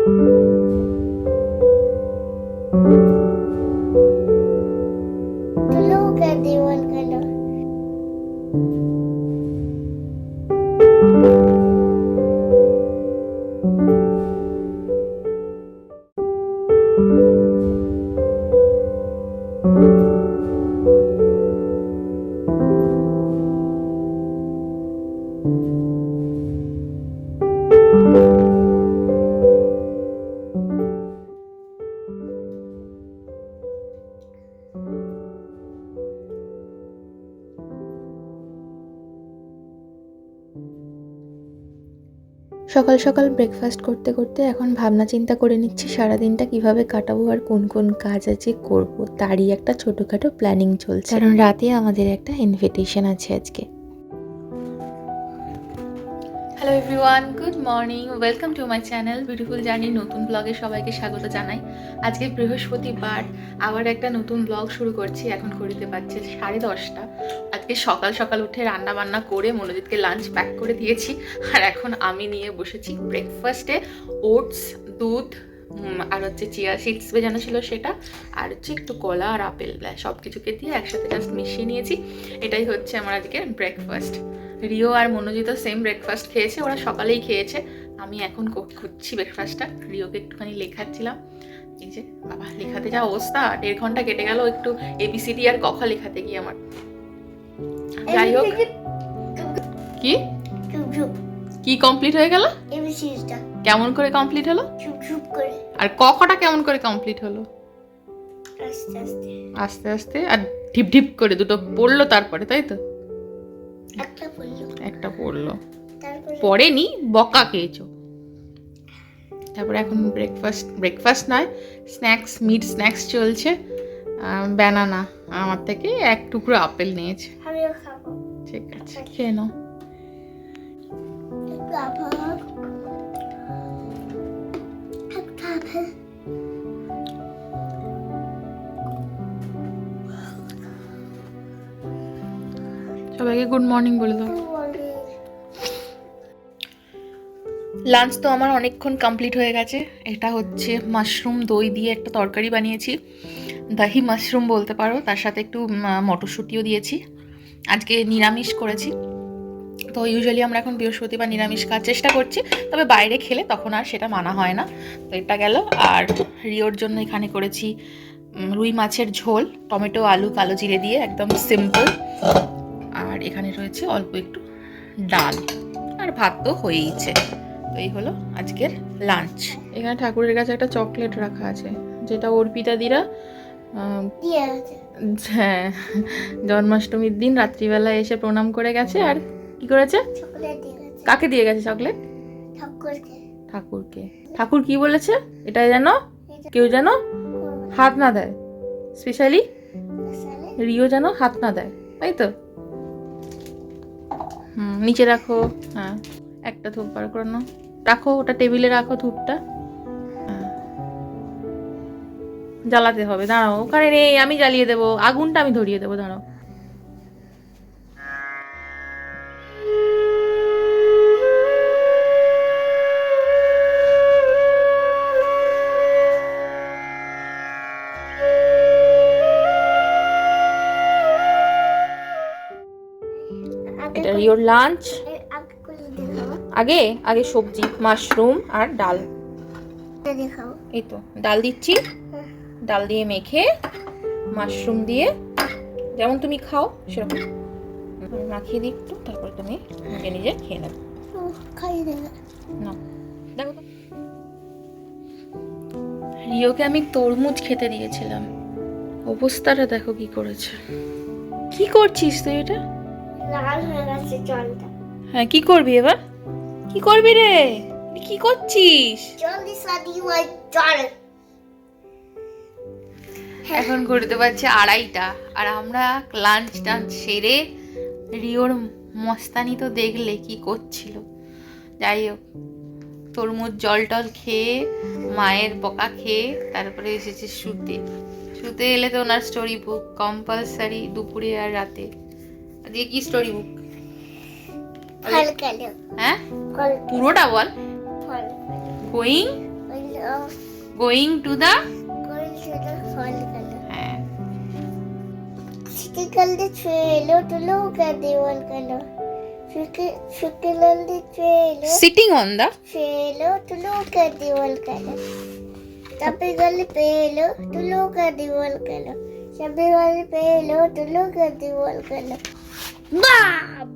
Look at the one color. সকাল সকাল breakfast করতে করতে এখন ভাবনা চিন্তা করে নিচ্ছি সারাদিনটা কিভাবে কাটাবো আর কোন কোন কাজ আছে করব, তারই একটা ছোটোখাটো প্ল্যানিং চলছে। কারণ রাতে আমাদের একটা ইনভিটেশন আছে আজকে। Hello everyone, good morning, welcome to my channel beautiful journey. নতুন ব্লগে সবাইকে স্বাগত জানাই। আজকে বৃহস্পতিবার, আবার একটা নতুন ব্লগ শুরু করছি। এখন ঘড়িতে পাচ্ছে 10:30। আজকে সকাল সকাল উঠে রান্না বান্না করে মনোজিৎকে লাঞ্চ প্যাক করে দিয়েছি, আর এখন আমি নিয়ে বসেছি ব্রেকফাস্টে ওটস, দুধ আর হচ্ছে চিয়া সিডস ভেজানো ছিল সেটা, আর হচ্ছে একটু কলা আর আপেল, সব কিছুকে দিয়ে একসাথে জাস্ট মিশিয়ে নিয়েছি। এটাই হচ্ছে আমার আজকে ব্রেকফাস্ট। রিও আর মনোজিৎও সেম ব্রেকফাস্ট খেয়েছে, ওরা সকালেই খেয়েছে। আমি এখন করছি ব্রেকফাস্টটা। রিওকে একটুখানি লেখাচ্ছিলাম। এই যে বাবা, লেখাতে যা অবস্থা, 1.5 ঘন্টা কেটে গেল একটু এবিসিডি আর ক খ লেখাতে গিয়ে আমার। যাই হোক, কি কি কমপ্লিট হয়ে গেল? এবিসিটা কেমন করে কমপ্লিট হলো? চুপ চুপ করে, আর ক খটা কেমন করে কমপ্লিট হলো? আস্তে আস্তে আস্তে আস্তে, আর ঢিপ ঢিপ করে দুটো পড়লো তারপরে, তাই তো? একটা পড়লো, একটা পড়লো, তারপরে পড়েনি, বকা খেয়েছো। তারপরে এখন ব্রেকফাস্ট নয়, স্ন্যাক্স, মিড স্ন্যাক্স চলছে। ব্যানানা, আমার থেকে এক টুকরো আপেল নিয়েছে। আমিও খাবো। ঠিক আছে, খেয়ে নাও। একটু আপেল, একটা আপেল। সবাইকে গুড মর্নিং বলে দাও। লাঞ্চ তো আমার অনেকক্ষণ কমপ্লিট হয়ে গেছে। এটা হচ্ছে মাশরুম দই দিয়ে একটা তরকারি বানিয়েছি, দাহি মাশরুম বলতে পারো। তার সাথে একটু মটরশুঁটিও দিয়েছি। আজকে নিরামিষ করেছি, তো ইউজুয়ালি আমরা এখন বৃহস্পতিবার নিরামিষ খাওয়ার চেষ্টা করছি, তবে বাইরে খেলে তখন আর সেটা মানা হয় না। তো এটা গেল। আর রিওর জন্য এখানে করেছি রুই মাছের ঝোল, টমেটো আলু কালো জিরে দিয়ে, একদম সিম্পল। আর এখানে রয়েছে অল্প একটু ডাল, আর ভাত তো হয়েইছে। তো এই হলো আজকের লাঞ্চ। এখানে ঠাকুরের কাছে একটা চকলেট রাখা আছে, যেটা অর্পিতাদিরা হ্যাঁ জন্মাষ্টমীর দিন রাত্রিবেলা এসে প্রণাম করে গেছে। আর কি করেছে? চকলেট দিয়ে গেছে। কাকে দিয়ে গেছে চকলেট? ঠাকুরকে। ঠাকুরকে। ঠাকুর কি বলেছে? এটা যেন কেউ যেন হাত না দেয়, স্পেশালি রিও যেন হাত না দেয়, তাই তো? নিচে রাখো। হ্যাঁ, একটা ধূপ বার করে নাও, রাখো ওটা টেবিলে, রাখো ধূপটা। জ্বালাতে হবে, দাঁড়াও, ওখানে নেই, আমি জ্বালিয়ে দেবো, আগুনটা আমি ধরিয়ে দেবো, দাঁড়াও। এটা ইওর লাঞ্চ। আগে আগে সবজি, মাশরুম আর ডাল। এই তো ডাল দিচ্ছি, ডাল দিয়ে মেখে মাশরুম দিয়ে যেমন তুমি খাও সেরকম মাখিয়ে দিই একটু, তারপর তুমি নিজে নিজে খেয়ে নেবে। না দেখো তো, রিওকে আমি তরমুজ খেতে দিয়েছিলাম, অবস্থাটা দেখো কি করেছে। কি করছিস তুই এটা? লাল হয়ে গেছে জলটা। হ্যাঁ, কি করবি এবার? কি করবি রে? কি করছিস? জলদি সাদি ওই জল। এখন ঘুরতে পারছে 2:30, আর আমরা লাঞ্চ টাঞ্চ সেরে রিওর মস্তানি তো দেখলে কি করছিল। যাই হোক, তরমুজ জল টল খেয়ে, মায়ের বকা খেয়ে তারপরে এসেছে শুতে। শুতে এলে তো ওনার স্টোরি বুক কম্পালসারি, দুপুরে আর রাতে। আজকে কি স্টোরি বুক? ফল খেলো। হ্যাঁ, ফল পুরোটা বল। ফল going going to the Going to the volcano. হ্যাঁ Sitting on the trailer to look at the volcano. Sitting on the trailer. Sitting on the Trailer to look at the volcano. Jumping on the payload to look at the volcano. Jumping on the payload to look at the volcano. Bam!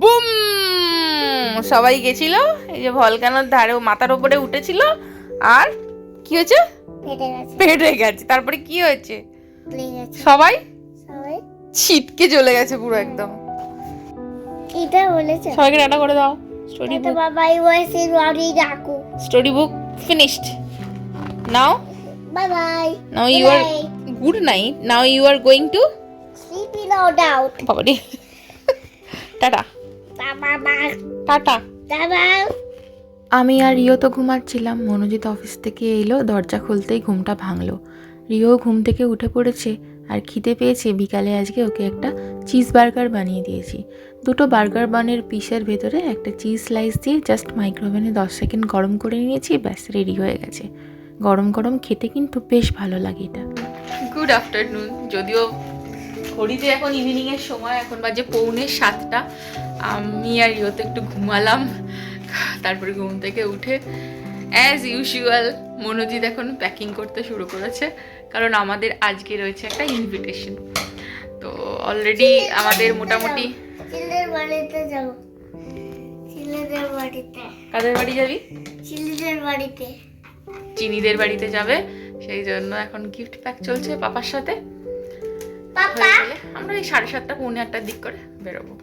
Broom সবাই গেছিল এই যে ভলকানোর ধারে মাথার উপরে উঠেছিল আর কি হয়েছে ফেটে গেছে পেটে গেছে তারপরে কি হয়েছে প্লে গেছে সবাই সবাই ছিটকে চলে গেছে পুরো একদম এটা বলেছে সবাইকে টাটা করে দাও স্টোরি তো বাবা আই ওয়াজ ইন ওয়ারি ডাকু story book finished now bye bye now you are good night now you are going to sleep in out out বাবারে টাটা বাবা টাটা বাবা আমি আর রিও তো ঘুমাচ্ছিলাম মনোজিৎ অফিস থেকে এলো দরজা খুলতেই ঘুমটা ভাঙলো রিও ঘুম থেকে উঠে পড়েছে আর খিদে পেয়েছে বিকালে আজকে ওকে একটা চিজ বার্গার বানিয়ে দিয়েছি দুটো বার্গার বানের পিসের ভেতরে একটা চিজ স্লাইস দিয়ে জাস্ট মাইক্রোওভেনে 10 সেকেন্ড গরম করে নিয়েছি ব্যাস রেডি হয়ে গেছে গরম গরম খেতে কিন্তু বেশ ভালো লাগে এটা গুড আফটারনুন যদিও ঘড়িতে এখন ইভিনিংয়ের সময় এখন বাজে 6:45 আমি আর রিও তো একটু ঘুমালাম তারপরে ঘুম থেকে উঠে অ্যাজ ইউজুয়াল মনোজিৎ এখন প্যাকিং করতে শুরু করেছে কারণ আমাদের আজকে রয়েছে একটা ইনভিটেশন তো অলরেডি আমাদের মোটামুটি চিলের বাড়িতে যাব চিলেদের বাড়িতে কাদের বাড়ি যাবি চিলেদের বাড়িতে চিনিদের বাড়িতে যাবে সেই জন্য এখন গিফট প্যাক চলছে পাপার সাথে পাপা হয়ে গেলে আমরা এই 7:30 পৌনে 8টার দিক করে বেরোবো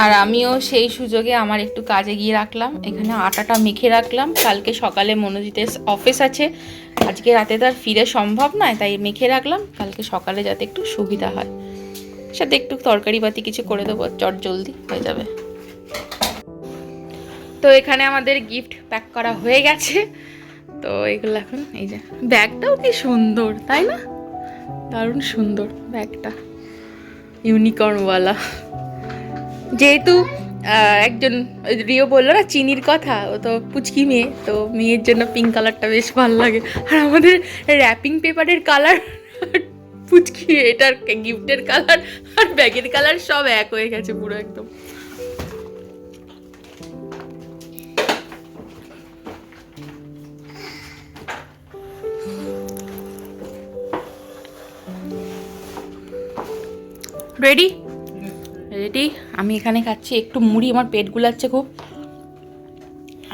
আর আমিও সেই সুযোগে আমার একটু কাজে গিয়ে রাখলাম এখানে আটাটা মেখে রাখলাম কালকে সকালে মনোজিতের অফিস আছে আজকে রাতে তার ফিরে সম্ভব নয় তাই মেখে রাখলাম কালকে সকালে যাতে একটু সুবিধা হয় সাথে একটু তরকারি বাতি কিছু করে দেবো চট জলদি হয়ে যাবে তো এখানে আমাদের গিফট প্যাক করা হয়ে গেছে তো এগুলো এখন এই যে ব্যাগটাও কি সুন্দর তাই না দারুণ সুন্দর ব্যাগটা ইউনিকর্নওয়ালা যেহেতু একজন রিও বললো না চিনির কথা ও তো পুচকি মেয়ে তো মেয়ের জন্য পিঙ্ক কালারটা বেশ ভালো লাগে আর আমাদের র্যাপিং পেপারের কালার পুচকি এটার গিফটের কালার আর ব্যাগের কালার সব এক হয়ে গেছে পুরো একদম রেডি রেডি আমি এখানে খাচ্ছি একটু মুড়ি আমার পেট গুলাচ্ছে খুব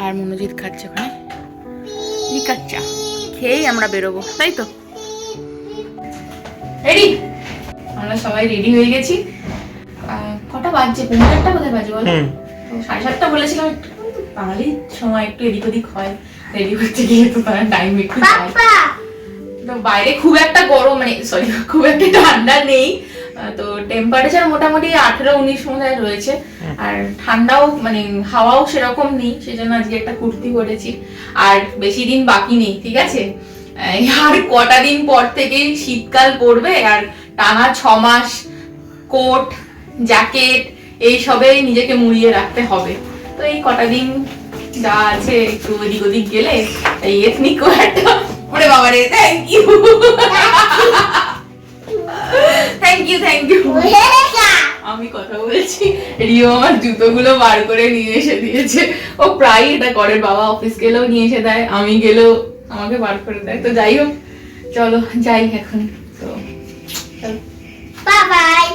আর মনোজিৎ খাচ্ছে ওখানে লিকাচ্চা খেয়েই আমরা বেরোবো তাই তো রেডি আমরা সবাই রেডি হয়ে গেছি কটা বাজছে 5:30 কোথায় বাজে বলো 7:30 বলেছিলাম একটু বাঙালির সময় একটু এদিক ওদিক হয় রেডি করতে গিয়ে তো তার টাইম একটু যায় তো বাইরে খুব একটা গরম মানে সরি খুব একটা ঠান্ডা নেই তো টেম্পারেচার মোটামুটি 18-19 মধ্যে রয়েছে আর ঠান্ডাও মানে হাওয়াও সেরকম নেই সেজন্য আজকে একটা কুর্তি পরেছি আর বেশি দিন বাকি নেই ঠিক আছে আর কটা দিন পর থেকেই শীতকাল পড়বে আর টানা 6 মাস কোট জ্যাকেট এইসবে নিজেকে মুড়িয়ে রাখতে হবে তো এই কটা দিন যা আছে একটু এদিক ওদিক গেলে এই এথনিক একটা ওরে বাবারে থ্যাংক ইউ থ্যাংক ইউ আমি কথা বলছি রিও আমার জুতোগুলো বার করে নিয়ে এসে দিয়েছে ও প্রায় এটা করে বাবা অফিস গেলেও নিয়ে এসে দেয় আমি গেলেও আমাকে বার করে দেয় তো যাই হোক চলো যাই এখন তো বাই বাই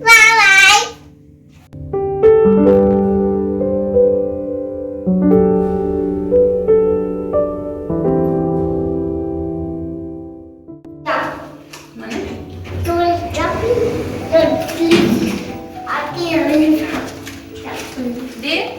বাই বাই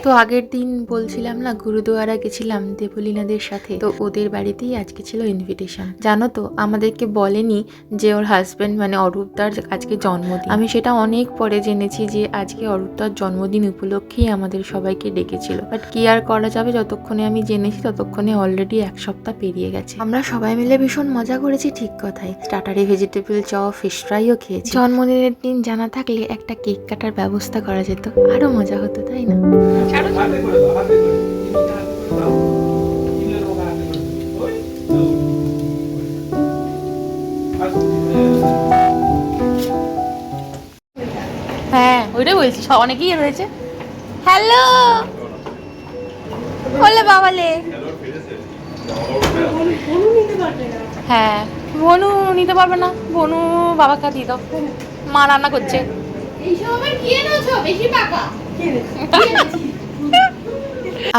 তো আগের দিন বলছিলাম না গুরুদুয়ারা গেছিলাম দেবলীনাদের সাথে, তো ওদের বাড়িতেই আজকে ছিল ইনভিটেশন। জানো তো আমাদেরকে বলেনি যে ওর হাজবেন্ড মানে অরূপদার আজকে জন্মদিন। আমি সেটা অনেক পরে জেনেছি যে আজকে অরূপদার জন্মদিন উপলক্ষেই আমাদের সবাইকে ডেকেছিল। বাট কি আর করা যাবে, যতক্ষণে আমি জেনেছি ততক্ষণে অলরেডি 1 সপ্তাহ পেরিয়ে গেছে। আমরা সবাই মিলে ভীষণ মজা করেছি, ঠিক কথাই। স্টার্টারে ভেজিটেবল চপ, ফিশ ফ্রাইও খেয়েছি। জন্মদিনের দিন জানা থাকলে একটা কেক কাটার ব্যবস্থা করা যেত, আরো মজা হতো, তাই না? হ্যাঁ ওইটাই বলছি, অনেকেই রয়েছে। হ্যালো বলে বাবালে। হ্যাঁ বনু নিতে পারবে না, বনু বাবা কা দিয়ে দাও, মা রান্না করছে।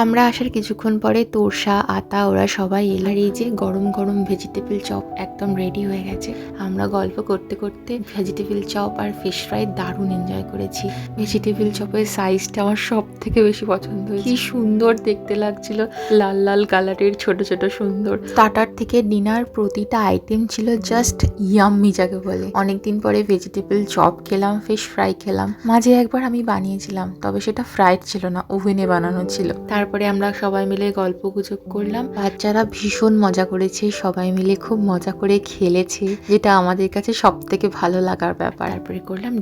আমরা আসার কিছুক্ষণ পরে তোরসা, আতা ওরা সবাই এলো। আর এই যে গরম গরম ভেজিটেবল চপ একদম রেডি হয়ে গেছে। আমরা গল্প করতে করতে ভেজিটেবল চপ আর ফিশ ফ্রাই দারুণ এনজয় করেছি। ভেজিটেবল চপের সাইজটা আমার সব থেকে বেশি পছন্দ হয়েছে, কি সুন্দর দেখতে লাগছিল, লাল লাল কালারের, ছোট ছোট সুন্দর। স্টার্টার থেকে ডিনার প্রতিটা আইটেম ছিল জাস্ট ইয়াম্মি যাকে বলে। অনেকদিন পরে ভেজিটেবল চপ খেলাম, ফিশ ফ্রাই খেলাম। মাঝে একবার আমি বানিয়েছিলাম, তবে সেটা ফ্রাইড ছিল না, ওভেনে বানানো ছিল। তারপরে আমরা সবাই মিলে গল্প গুজব করলাম। বাচ্চারা ভীষণ মজা করেছে, সবাই মিলে খুব মজা করে খেলেছে, যেটা আমাদের কাছে সব থেকে ভালো লাগার ব্যাপার। তারপরে করলাম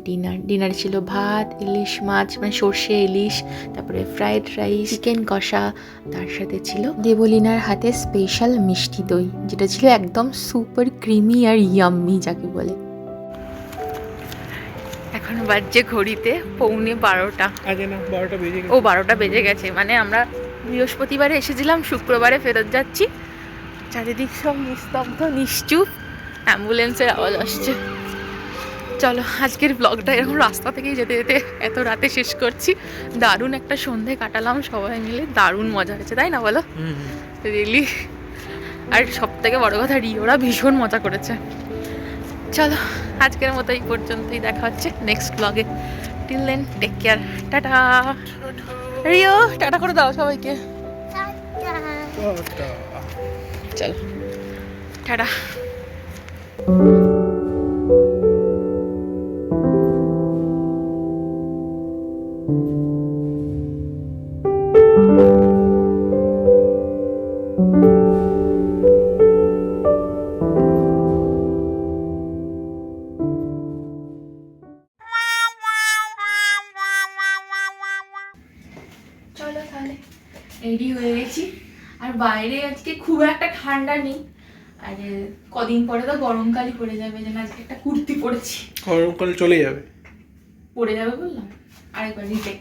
ডিনার ছিল ভাত, ইলিশ মাছ মানে সর্ষে ইলিশ, তারপরে ফ্রাইড রাইস, চিকেন কষা, তার সাথে ছিল দেবলীনার হাতে স্পেশাল মিষ্টি দই, যেটা ছিল একদম সুপার ক্রিমি আর ইয়াম্মি যাকে বলে। এখন বাজছে ঘড়িতে 11:45। ও 12টা বেজে গেছে, মানে আমরা বৃহস্পতিবারে এসেছিলাম, শুক্রবারে ফেরত যাচ্ছি। চারিদিক সব নিস্তব্ধ নিশ্চুপ, অ্যাম্বুলেন্সের আওয়াজ আসছে। চলো আজকের ব্লগটা এরকম রাস্তা থেকেই যেতে যেতে এত রাতে শেষ করছি। দারুণ একটা সন্ধে কাটালাম সবাই মিলে, দারুণ মজা হয়েছে, তাই না বলো? রিয়েলি। আর সব থেকে বড় কথা রিওরা ভীষণ মজা করেছে। চলো আজকের মতো এই পর্যন্তই, দেখা হচ্ছে নেক্সট ব্লগে। Till then take care, tata. Rio tata করে দাও সবাইকে। চলো টাটা। চলো তাহলে রেডি হয়ে গেছি। আর বাইরে আজকে খুব একটা ঠান্ডা নেই, আর কদিন পরে তো গরমকালই পড়ে যাবে। যেন আজকে একটা কুর্তি পরেছি, গরমকাল চলে যাবে, পড়ে যাবে বললাম, আরেকবার রিটেক।